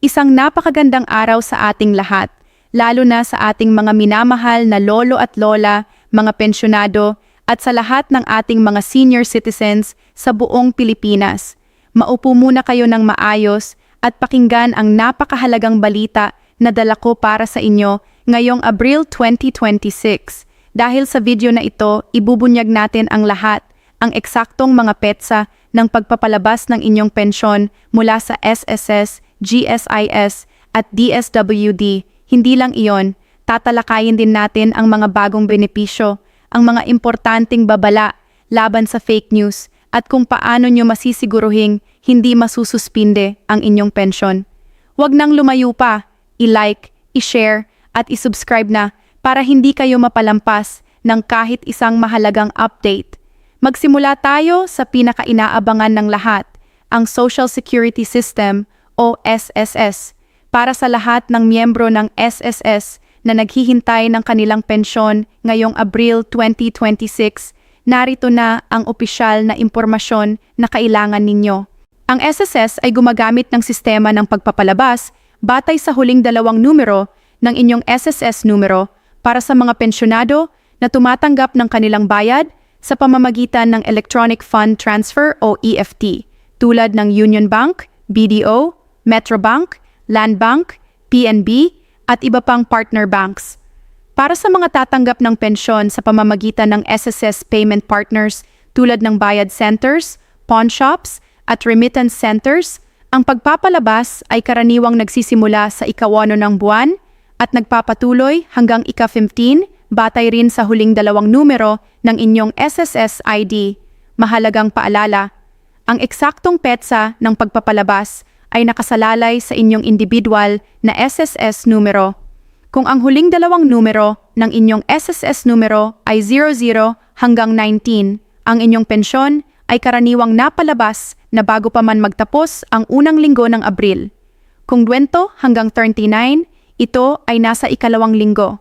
Isang napakagandang araw sa ating lahat, lalo na sa ating mga minamahal na lolo at lola, mga pensyonado, at sa lahat ng ating mga senior citizens sa buong Pilipinas. Maupo muna kayo ng maayos at pakinggan ang napakahalagang balita na dala ko para sa inyo ngayong Abril 2026. Dahil sa video na ito, ibubunyag natin ang lahat, ang eksaktong mga petsa ng pagpapalabas ng inyong pensyon mula sa SSS, GSIS at DSWD. Hindi lang iyon, tatalakayin din natin ang mga bagong benepisyo, ang mga importanteng babala laban sa fake news at kung paano nyo masisiguruhing hindi masususpinde ang inyong pensyon. Huwag nang lumayo pa, i-like, i-share at i-subscribe na para hindi kayo mapalampas ng kahit isang mahalagang update. Magsimula tayo sa pinaka-inaabangan ng lahat, ang Social Security System o SSS. Para sa lahat ng miyembro ng SSS na naghihintay ng kanilang pensyon ngayong Abril 2026, narito na ang opisyal na impormasyon na kailangan ninyo. Ang SSS ay gumagamit ng sistema ng pagpapalabas batay sa huling dalawang numero ng inyong SSS numero para sa mga pensyonado na tumatanggap ng kanilang bayad sa pamamagitan ng Electronic Fund Transfer o EFT, tulad ng Union Bank, BDO, Metrobank, Land Bank, PNB, at iba pang partner banks. Para sa mga tatanggap ng pensyon sa pamamagitan ng SSS payment partners tulad ng bayad centers, pawn shops, at remittance centers, ang pagpapalabas ay karaniwang nagsisimula sa ika-8 ng buwan at nagpapatuloy hanggang ika-15 batay rin sa huling dalawang numero ng inyong SSS ID. Mahalagang paalala, ang eksaktong petsa ng pagpapalabas ay nakasalalay sa inyong individual na SSS numero. Kung ang huling dalawang numero ng inyong SSS numero ay 00 hanggang 19, ang inyong pensyon ay karaniwang napalabas na bago pa man magtapos ang unang linggo ng Abril. Kung 20 hanggang 39, ito ay nasa ikalawang linggo.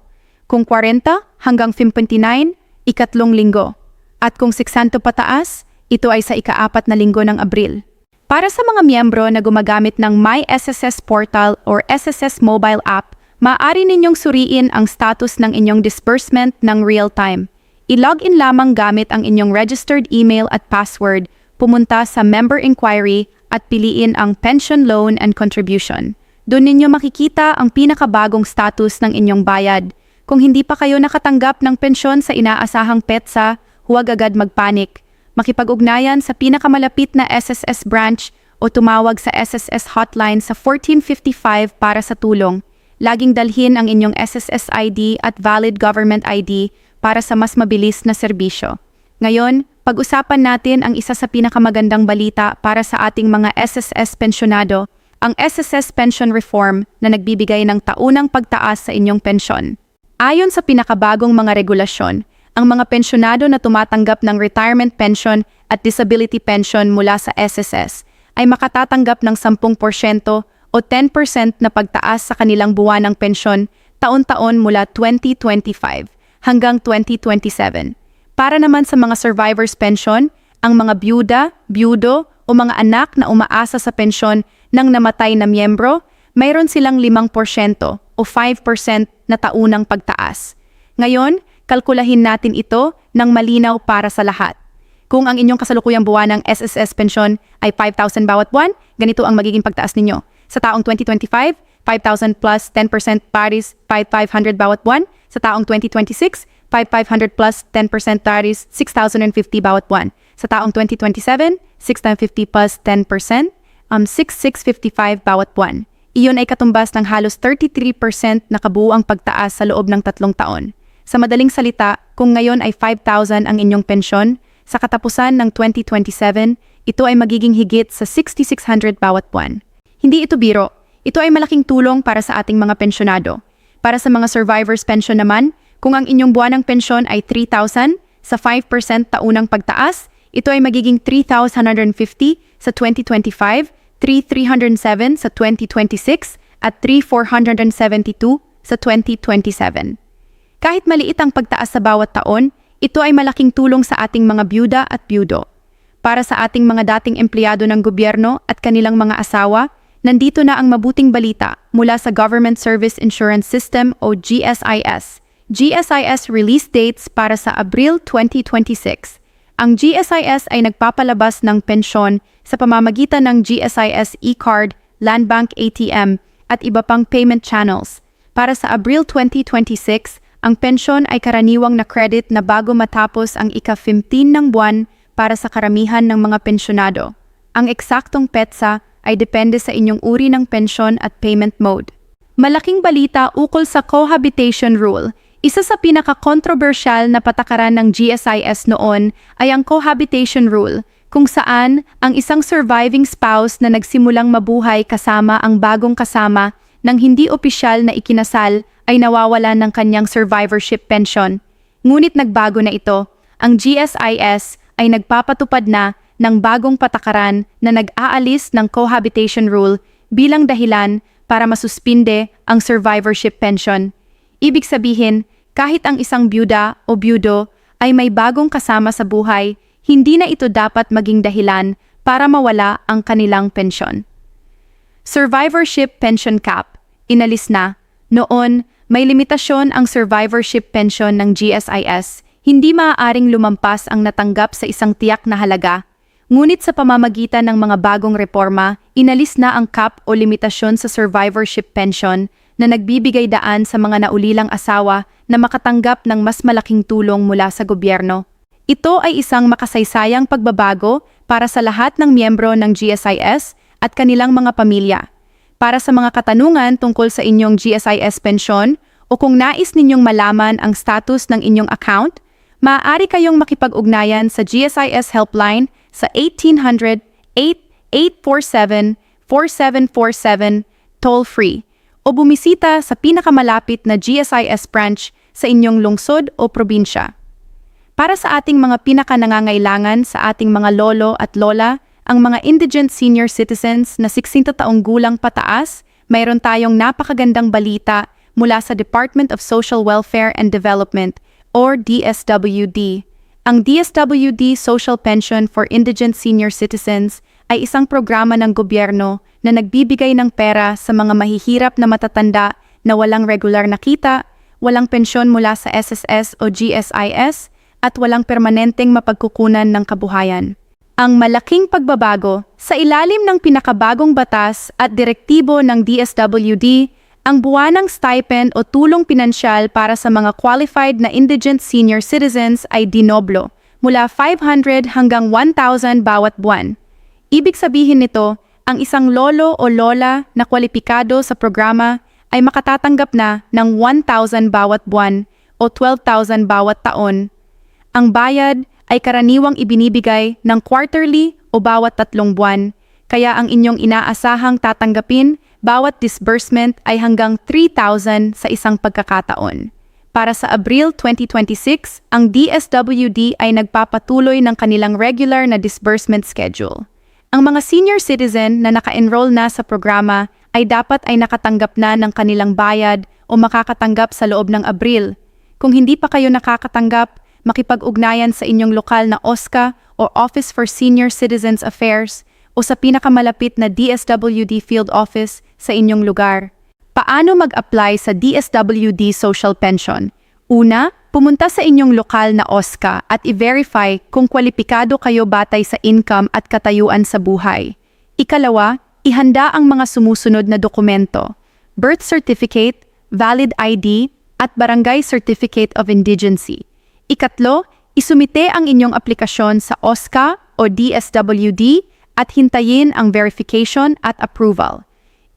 Kung 40 hanggang 59, ikatlong linggo. At kung 60 pataas, ito ay sa ika-4 na linggo ng Abril. Para sa mga miyembro na gumagamit ng My SSS Portal or SSS Mobile App, maaari ninyong suriin ang status ng inyong disbursement ng real-time. I-login lamang gamit ang inyong registered email at password, pumunta sa Member Inquiry at piliin ang Pension Loan and Contribution. Doon ninyo makikita ang pinakabagong status ng inyong bayad. Kung hindi pa kayo nakatanggap ng pensyon sa inaasahang petsa, huwag agad magpanik. Makipag-ugnayan sa pinakamalapit na SSS branch o tumawag sa SSS hotline sa 1455 para sa tulong. Laging dalhin ang inyong SSS ID at valid government ID para sa mas mabilis na serbisyo. Ngayon, pag-usapan natin ang isa sa pinakamagandang balita para sa ating mga SSS pensyonado, ang SSS Pension Reform na nagbibigay ng taunang pagtaas sa inyong pensyon. Ayon sa pinakabagong mga regulasyon, ang mga pensyonado na tumatanggap ng retirement pension at disability pension mula sa SSS ay makatatanggap ng 10% o 10% na pagtaas sa kanilang buwanang pensyon taon-taon mula 2025 hanggang 2027. Para naman sa mga survivors pension, ang mga byuda, byudo o mga anak na umaasa sa pensyon ng namatay na miyembro, mayroon silang 5% o 5% na taunang pagtaas. Ngayon, kalkulahin natin ito ng malinaw para sa lahat. Kung ang inyong kasalukuyang buwanang SSS pensyon ay 5,000 bawat buwan, ganito ang magiging pagtaas ninyo. Sa taong 2025, 5,000 plus 10% paris 5,500 bawat buwan. Sa taong 2026, 5,500 plus 10% paris 6,050 bawat buwan. Sa taong 2027, 6,950 plus 10%, 6,655 bawat buwan. Iyon ay katumbas ng halos 33% na kabuuang pagtaas sa loob ng 3 taon. Sa madaling salita, kung ngayon ay 5,000 ang inyong pensyon, sa katapusan ng 2027, ito ay magiging higit sa 6,600 bawat buwan. Hindi ito biro, ito ay malaking tulong para sa ating mga pensyonado. Para sa mga survivors pension naman, kung ang inyong buwanang pensyon ay 3,000, sa 5% taunang pagtaas, ito ay magiging 3,150 sa 2025, 3,307 sa 2026 at 3,472 sa 2027. Kahit maliit ang pagtaas sa bawat taon, ito ay malaking tulong sa ating mga byuda at byudo. Para sa ating mga dating empleyado ng gobyerno at kanilang mga asawa, nandito na ang mabuting balita mula sa Government Service Insurance System o GSIS. GSIS release dates para sa Abril 2026. Ang GSIS ay nagpapalabas ng pensyon sa pamamagitan ng GSIS e-card, Land Bank ATM, at iba pang payment channels. Para sa Abril 2026, ang pensyon ay karaniwang na credit na bago matapos ang ika-15 ng buwan para sa karamihan ng mga pensyonado. Ang eksaktong petsa ay depende sa inyong uri ng pensyon at payment mode. Malaking balita ukol sa cohabitation rule. Isa sa pinaka-controversial na patakaran ng GSIS noon ay ang cohabitation rule, kung saan ang isang surviving spouse na nagsimulang mabuhay kasama ang bagong kasama nang hindi opisyal na ikinasal ay nawawalan ng kanyang survivorship pension. Ngunit nagbago na ito. Ang GSIS ay nagpapatupad na ng bagong patakaran na nag-aalis ng cohabitation rule bilang dahilan para masuspinde ang survivorship pension. Ibig sabihin, kahit ang isang byuda o byudo ay may bagong kasama sa buhay, hindi na ito dapat maging dahilan para mawala ang kanilang pensyon. Survivorship pension cap, inalis na. Noon, may limitasyon ang survivorship pension ng GSIS. Hindi maaaring lumampas ang natanggap sa isang tiyak na halaga. Ngunit sa pamamagitan ng mga bagong reforma, inalis na ang cap o limitasyon sa survivorship pension na nagbibigay daan sa mga naulilang asawa na makatanggap ng mas malaking tulong mula sa gobyerno. Ito ay isang makasaysayang pagbabago para sa lahat ng miyembro ng GSIS at kanilang mga pamilya. Para sa mga katanungan tungkol sa inyong GSIS pensyon o kung nais ninyong malaman ang status ng inyong account, maaari kayong makipag-ugnayan sa GSIS helpline sa 1800-8847-4747 toll-free o bumisita sa pinakamalapit na GSIS branch sa inyong lungsod o probinsya. Para sa ating mga pinakanangangailangan sa ating mga lolo at lola, ang mga indigent senior citizens na 60 taong gulang pataas, mayroon tayong napakagandang balita mula sa Department of Social Welfare and Development or DSWD. Ang DSWD Social Pension for Indigent Senior Citizens ay isang programa ng gobyerno na nagbibigay ng pera sa mga mahihirap na matatanda na walang regular na kita, walang pensyon mula sa SSS o GSIS, at walang permanenteng mapagkukunan ng kabuhayan. Ang malaking pagbabago sa ilalim ng pinakabagong batas at direktibo ng DSWD, ang buwanang stipend o tulong pinansyal para sa mga qualified na indigent senior citizens ay dinoblo, mula 500 hanggang 1,000 bawat buwan. Ibig sabihin nito, ang isang lolo o lola na kwalipikado sa programa ay makatatanggap na ng 1,000 bawat buwan o 12,000 bawat taon. Ang bayad ay karaniwang ibinibigay ng quarterly o bawat 3 buwan, kaya ang inyong inaasahang tatanggapin bawat disbursement ay hanggang 3,000 sa isang pagkakataon. Para sa Abril 2026, ang DSWD ay nagpapatuloy ng kanilang regular na disbursement schedule. Ang mga senior citizen na naka-enroll na sa programa ay dapat ay nakatanggap na ng kanilang bayad o makakatanggap sa loob ng Abril. Kung hindi pa kayo nakakatanggap, makipag-ugnayan sa inyong lokal na OSCA o Office for Senior Citizens Affairs o sa pinakamalapit na DSWD Field Office sa inyong lugar. Paano mag-apply sa DSWD Social Pension? Una, pumunta sa inyong lokal na OSCA at i-verify kung kwalipikado kayo batay sa income at katayuan sa buhay. Ikalawa, ihanda ang mga sumusunod na dokumento: birth certificate, valid ID, at barangay certificate of indigency. Ikatlo, isumite ang inyong aplikasyon sa OSCA o DSWD at hintayin ang verification at approval.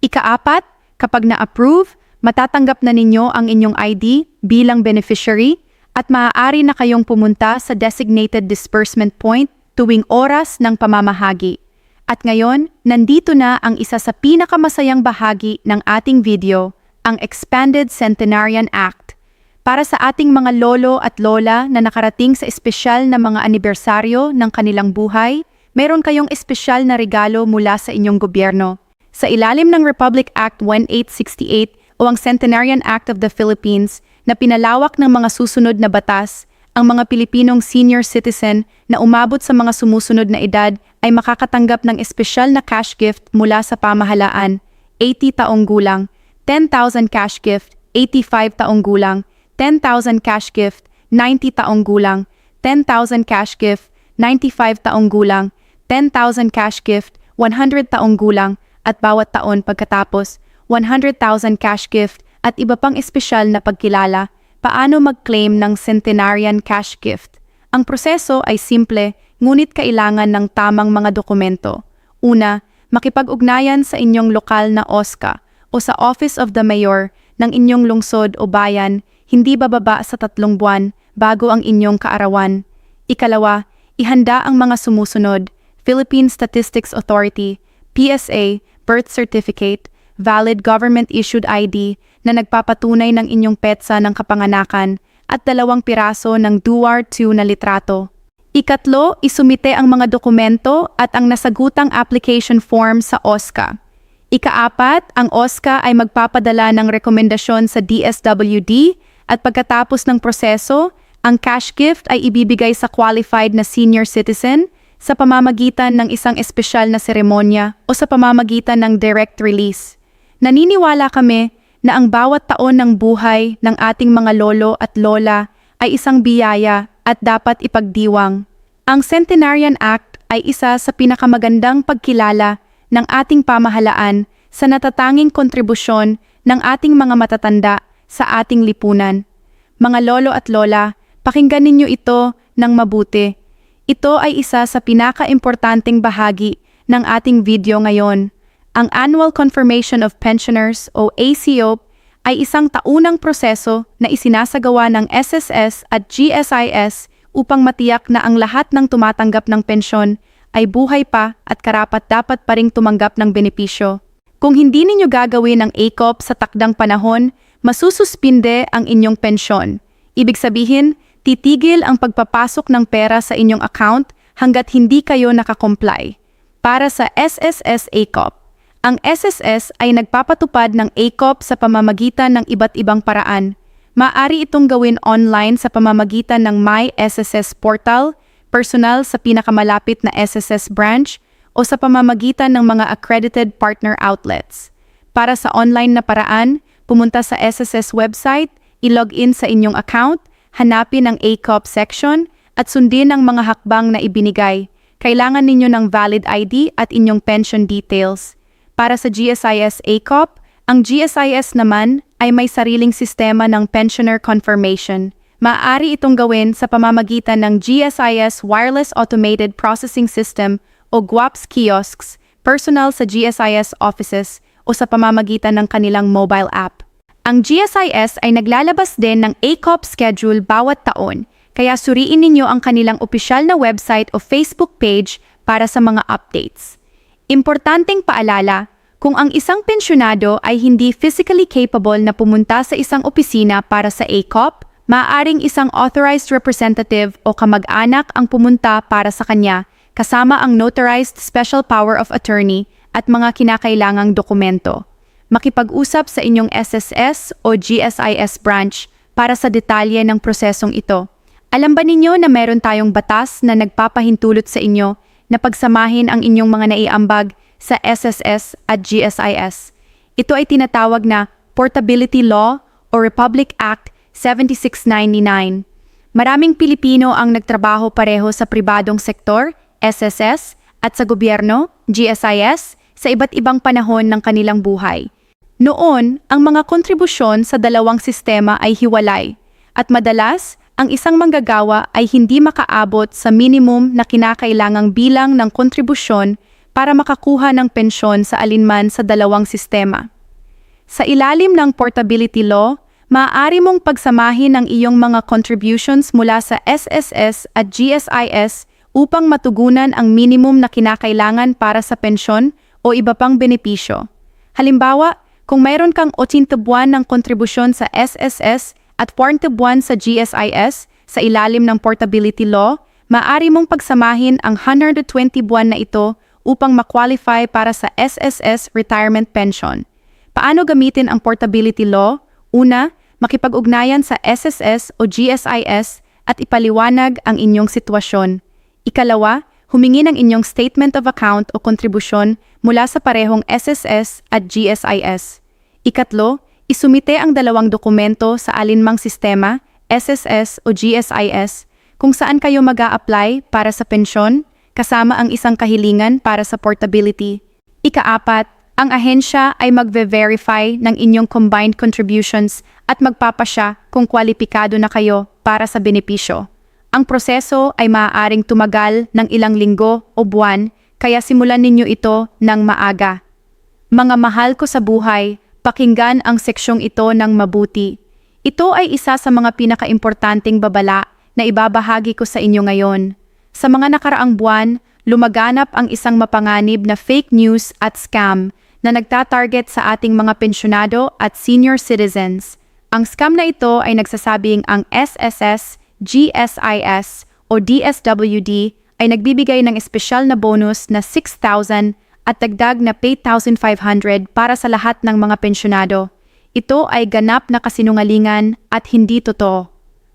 Ikaapat, kapag na-approve, matatanggap na ninyo ang inyong ID bilang beneficiary at maaari na kayong pumunta sa designated disbursement point tuwing oras ng pamamahagi. At ngayon, nandito na ang isa sa pinakamasayang bahagi ng ating video, ang Expanded Centenarian Act. Para sa ating mga lolo at lola na nakarating sa espesyal na mga anibersaryo ng kanilang buhay, meron kayong espesyal na regalo mula sa inyong gobyerno. Sa ilalim ng Republic Act 1868 o ang Centenarian Act of the Philippines na pinalawak ng mga susunod na batas, ang mga Pilipinong senior citizen na umabot sa mga sumusunod na edad ay makakatanggap ng espesyal na cash gift mula sa pamahalaan 80 taong gulang, 10,000 cash gift, 85 taong gulang, 10,000 cash gift, 90 taong gulang, 10,000 cash gift, 95 taong gulang, 10,000 cash gift, 100 taong gulang, at bawat taon pagkatapos, 100,000 cash gift at iba pang espesyal na pagkilala. Paano mag-claim ng centenarian cash gift? Ang proseso ay simple, ngunit kailangan ng tamang mga dokumento. Una, makipag-ugnayan sa inyong lokal na OSCA o sa Office of the Mayor ng inyong lungsod o bayan, hindi bababa sa 3 buwan bago ang inyong kaarawan. Ikalawa, ihanda ang mga sumusunod: Philippine Statistics Authority, PSA, birth certificate, valid government-issued ID na nagpapatunay ng inyong petsa ng kapanganakan, at 2 piraso ng DUAR-2 na litrato. Ikatlo, isumite ang mga dokumento at ang nasagutang application form sa OSCA. Ika-4, ang OSCA ay magpapadala ng rekomendasyon sa DSWD at pagkatapos ng proseso, ang cash gift ay ibibigay sa qualified na senior citizen sa pamamagitan ng isang espesyal na seremonya o sa pamamagitan ng direct release. Naniniwala kami na ang bawat taon ng buhay ng ating mga lolo at lola ay isang biyaya at dapat ipagdiwang. Ang Centenarian Act ay isa sa pinakamagandang pagkilala ng ating pamahalaan sa natatanging kontribusyon ng ating mga matatanda sa ating lipunan. Mga lolo at lola, pakinggan ninyo ito ng mabuti. Ito ay isa sa pinaka-importanting bahagi ng ating video ngayon. Ang Annual Confirmation of Pensioners o ACO ay isang taunang proseso na isinasagawa ng SSS at GSIS upang matiyak na ang lahat ng tumatanggap ng pensyon ay buhay pa at karapat-dapat pa ring tumanggap ng benepisyo. Kung hindi ninyo gagawin ang ACOP sa takdang panahon, masususpinde ang inyong pensyon. Ibig sabihin, titigil ang pagpapasok ng pera sa inyong account hanggat hindi kayo nakakomply. Para sa SSS ACOP, ang SSS ay nagpapatupad ng ACOP sa pamamagitan ng iba't ibang paraan. Maaari itong gawin online sa pamamagitan ng My SSS Portal, personal sa pinakamalapit na SSS branch, o sa pamamagitan ng mga accredited partner outlets. Para sa online na paraan, pumunta sa SSS website, i-login sa inyong account, hanapin ang ACOP section, at sundin ang mga hakbang na ibinigay. Kailangan ninyo ng valid ID at inyong pension details. Para sa GSIS ACOP, ang GSIS naman ay may sariling sistema ng pensioner confirmation. Maaari itong gawin sa pamamagitan ng GSIS Wireless Automated Processing System o GWAPS kiosks, personal sa GSIS offices o sa pamamagitan ng kanilang mobile app. Ang GSIS ay naglalabas din ng ACOP schedule bawat taon, kaya suriin ninyo ang kanilang opisyal na website o Facebook page para sa mga updates. Importanteng paalala, kung ang isang pensyonado ay hindi physically capable na pumunta sa isang opisina para sa ACOP, maaaring isang authorized representative o kamag-anak ang pumunta para sa kanya, kasama ang notarized special power of attorney at mga kinakailangang dokumento. Makipag-usap sa inyong SSS o GSIS branch para sa detalye ng prosesong ito. Alam ba ninyo na meron tayong batas na nagpapahintulot sa inyo na pagsamahin ang inyong mga naiambag sa SSS at GSIS? Ito ay tinatawag na Portability Law o Republic Act 7699. Maraming Pilipino ang nagtrabaho pareho sa pribadong sektor, SSS, at sa gobyerno, GSIS, sa iba't ibang panahon ng kanilang buhay. Noon, ang mga kontribusyon sa dalawang sistema ay hiwalay, at madalas, ang isang manggagawa ay hindi makaabot sa minimum na kinakailangang bilang ng kontribusyon para makakuha ng pensyon sa alinman sa dalawang sistema. Sa ilalim ng Portability Law, maaari mong pagsamahin ang iyong mga contributions mula sa SSS at GSIS upang matugunan ang minimum na kinakailangan para sa pensyon o iba pang benepisyo. Halimbawa, kung mayroon kang 80 buwan ng kontribusyon sa SSS at 40 buwan sa GSIS sa ilalim ng Portability Law, maaari mong pagsamahin ang 120 buwan na ito upang ma-qualify para sa SSS Retirement Pension. Paano gamitin ang Portability Law? Una, makipag-ugnayan sa SSS o GSIS at ipaliwanag ang inyong sitwasyon. Ikalawa, Humingi ng inyong statement of account o kontribusyon mula sa parehong SSS at GSIS. Ikatlo, isumite ang dalawang dokumento sa alinmang sistema, SSS o GSIS, kung saan kayo mag-a-apply para sa pensyon, kasama ang isang kahilingan para sa portability. Ikaapat, ang ahensya ay magve-verify ng inyong combined contributions at magpapasya kung kwalipikado na kayo para sa benepisyo. Ang proseso ay maaaring tumagal ng ilang linggo o buwan, kaya simulan ninyo ito ng maaga. Mga mahal ko sa buhay, pakinggan ang seksyong ito ng mabuti. Ito ay isa sa mga pinakaimportanteng babala na ibabahagi ko sa inyo ngayon. Sa mga nakaraang buwan, lumaganap ang isang mapanganib na fake news at scam na nagtatarget sa ating mga pensyonado at senior citizens. Ang scam na ito ay nagsasabing ang SSS, GSIS o DSWD ay nagbibigay ng espesyal na bonus na 6,000 at dagdag na 8,500 para sa lahat ng mga pensyonado. Ito ay ganap na kasinungalingan at hindi totoo.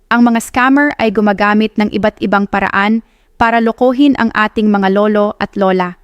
Ang mga scammer ay gumagamit ng iba't ibang paraan para lokohin ang ating mga lolo at lola.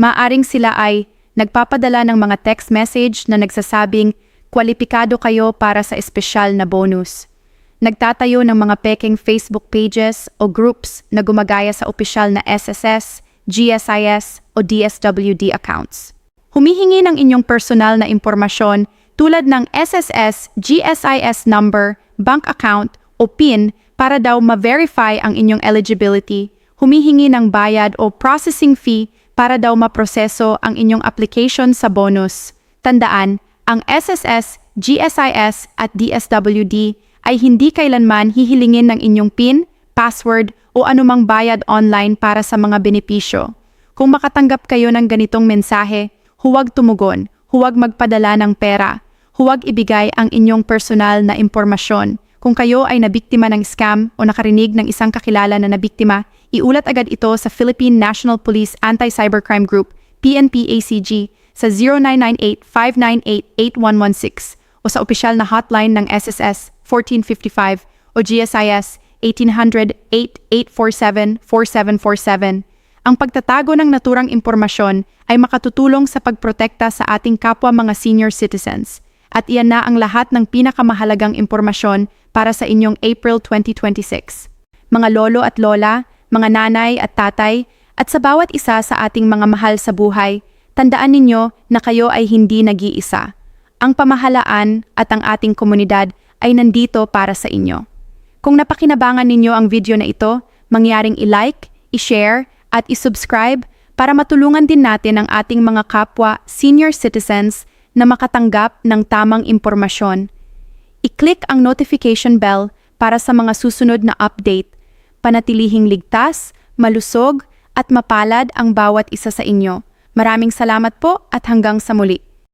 Maaring sila ay nagpapadala ng mga text message na nagsasabing kwalipikado kayo para sa espesyal na bonus. Nagtatayo ng mga pekeng Facebook pages o groups na gumagaya sa opisyal na SSS, GSIS o DSWD accounts. Humihingi ng inyong personal na impormasyon tulad ng SSS, GSIS number, bank account o PIN para daw ma-verify ang inyong eligibility. Humihingi ng bayad o processing fee para daw maproseso ang inyong application sa bonus. Tandaan, ang SSS, GSIS at DSWD ay hindi kailanman hihilingin ng inyong PIN, password o anumang bayad online para sa mga benepisyo. Kung makatanggap kayo ng ganitong mensahe, huwag tumugon, huwag magpadala ng pera, huwag ibigay ang inyong personal na impormasyon. Kung kayo ay nabiktima ng scam o nakarinig ng isang kakilala na nabiktima, iulat agad ito sa Philippine National Police Anti-Cybercrime Group, PNP-ACG, sa 0998-598-8116 o sa opisyal na hotline ng SSS 1455 o GSIS 1800-8847-4747. Ang pagtatago ng naturang impormasyon ay makatutulong sa pagprotekta sa ating kapwa mga senior citizens. At iyan na ang lahat ng pinakamahalagang impormasyon para sa inyong April 2026. Mga lolo at lola, mga nanay at tatay, at sa bawat isa sa ating mga mahal sa buhay, tandaan ninyo na kayo ay hindi nag-iisa. Ang pamahalaan at ang ating komunidad ay nandito para sa inyo. Kung napakinabangan ninyo ang video na ito, mangyaring i-like, i-share, at i-subscribe para matulungan din natin ang ating mga kapwa senior citizens na makatanggap ng tamang impormasyon. I-click ang notification bell para sa mga susunod na update. Panatilihing ligtas, malusog, at mapalad ang bawat isa sa inyo. Maraming salamat po at hanggang sa muli.